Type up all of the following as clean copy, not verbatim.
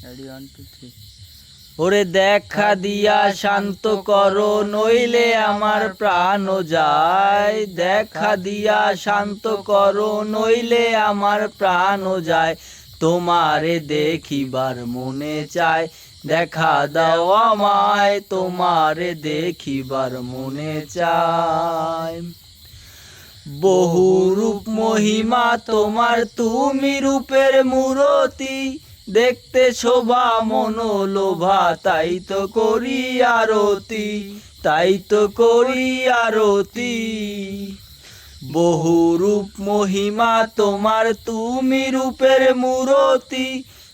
Ready 1 2 3। ওরে দেখা দিয়া শান্ত করো নইলে আমার প্রাণ যায়, দেখা দিয়া শান্ত করো নইলে আমার প্রাণ যায়। তোমারে দেখিবার মনে চায়, দেখা দাও আমায়, তোমারে দেখিবার মনে চায়। বহু রূপ মহিমা তোমার, তুমি রূপের মূরতি, দেখতে শোভা মনোলোভা, তাই তো করি আরতি, তাই তো করি আরতি। বহু রূপ মহিমা তোমার, তুমি রূপের মূরতি,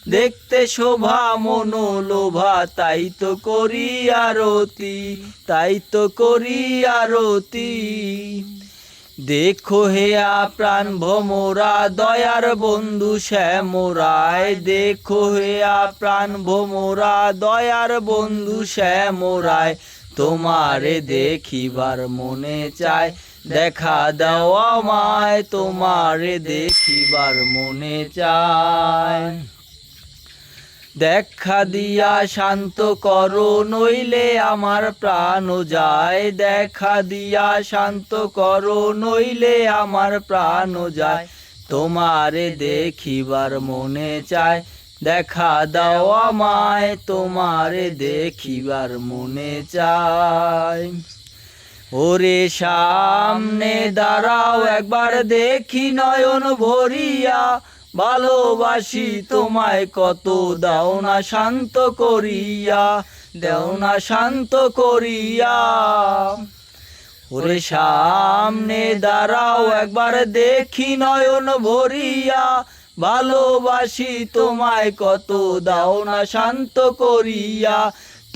দেখতে শোভা মনোলোভা, তাই তো করি আরতি, তাই তো করি আরতি। দেখো হেয়া প্রাণ ভোমরা দয়ার বন্ধু শ্যামরায়, দেখো হেয়া প্রাণ ভোমরা দয়ার বন্ধু শ্যামরায়। তোমারে দেখিবার মনে চায়, দেখা দাও আমায়, তোমারে দেখিবার মনে চায়। দেখা দিয়া শান্ত করো নইলে আমার প্রাণ যায়, দেখা দিয়া শান্ত করো নইলে আমার প্রাণ যায়। তোমারে দেখিবার মনে চায়, দেখা দাও আমায়, তোমারে দেখিবার মনে চায়। ওরে সামনে দাঁড়াও একবার দেখি নয়ন ভরিয়া, ভালোবাসি তোমায় কত, দাও না শান্ত করিয়া, দাও না শান্ত করিয়া। ওরে সামনে দাঁড়াও একবার দেখি নয়ন ভরিয়া, ভালোবাসি তোমায় কত, দাও না শান্ত করিয়া।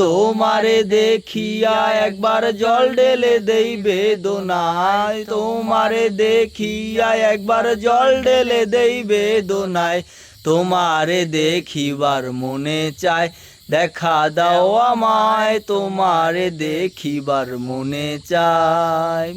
তোমারে দেখিয়া একবার জল ঢেলে দেই বেদনায়, তোমারে দেখিয়া একবার জল ঢেলে দেই বেদনায়। তোমারে দেখিবার মনে চায়, দেখা দাও আমায়, তোমারে দেখিবার মনে চায়।